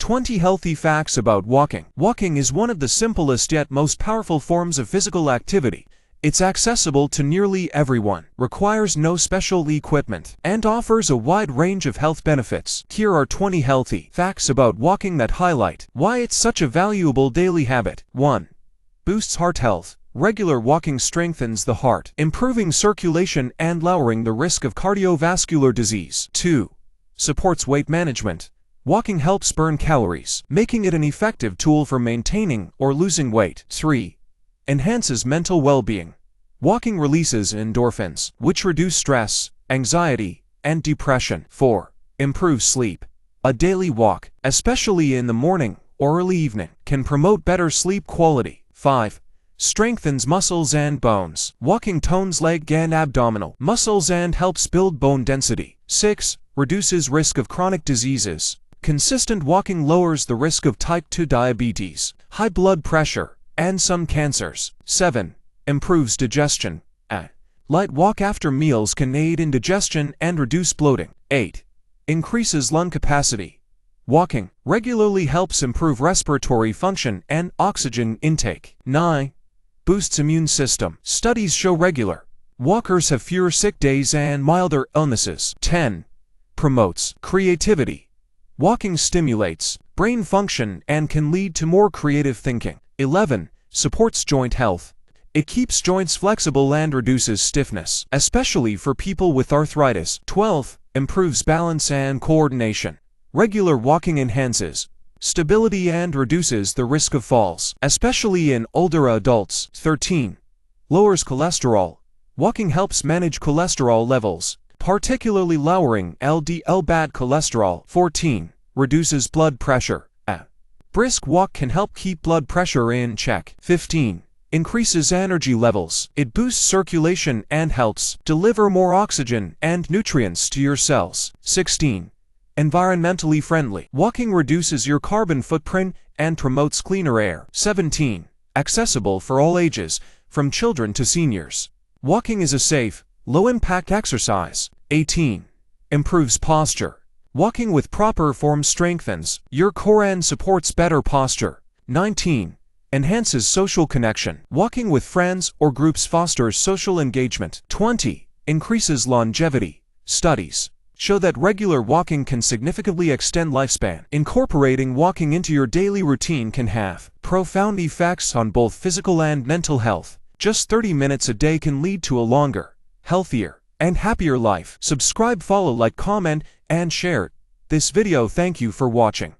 20 Healthy Facts About Walking. Walking is one of the simplest yet most powerful forms of physical activity. It's accessible to nearly everyone, requires no special equipment, and offers a wide range of health benefits. Here are 20 healthy facts about walking that highlight why it's such a valuable daily habit. 1. Boosts heart health. Regular walking strengthens the heart, improving circulation and lowering the risk of cardiovascular disease. 2. Supports weight management. Walking helps burn calories, making it an effective tool for maintaining or losing weight. 3. Enhances mental well-being. Walking releases endorphins, which reduce stress, anxiety, and depression. 4. Improves sleep. A daily walk, especially in the morning or early evening, can promote better sleep quality. 5. Strengthens muscles and bones. Walking tones leg and abdominal muscles and helps build bone density. 6. Reduces risk of chronic diseases. Consistent walking lowers the risk of type 2 diabetes, high blood pressure, and some cancers. 7. Improves digestion. A light walk after meals can aid in digestion and reduce bloating. 8. Increases lung capacity. Walking regularly helps improve respiratory function and oxygen intake. 9. Boosts immune system. Studies show regular walkers have fewer sick days and milder illnesses. 10. Promotes creativity. Walking stimulates brain function and can lead to more creative thinking. 11. Supports joint health. It keeps joints flexible and reduces stiffness, especially for people with arthritis. 12. Improves balance and coordination. Regular walking enhances stability and reduces the risk of falls, especially in older adults. 13. Lowers cholesterol. Walking helps manage cholesterol levels, particularly lowering LDL bad cholesterol. 14. Reduces blood pressure. A brisk walk can help keep blood pressure in check. 15. Increases energy levels. It boosts circulation and helps deliver more oxygen and nutrients to your cells. 16. Environmentally friendly. Walking reduces your carbon footprint and promotes cleaner air. 17. Accessible for all ages, from children to seniors. Walking is a safe, low-impact exercise. 18. Improves posture. Walking with proper form strengthens your core and supports better posture. 19. Enhances social connection. Walking with friends or groups fosters social engagement. 20. Increases longevity. Studies show that regular walking can significantly extend lifespan. Incorporating walking into your daily routine can have profound effects on both physical and mental health. Just 30 minutes a day can lead to a longer, healthier, and happier life. Subscribe, follow, like, comment, and share this video. Thank you for watching.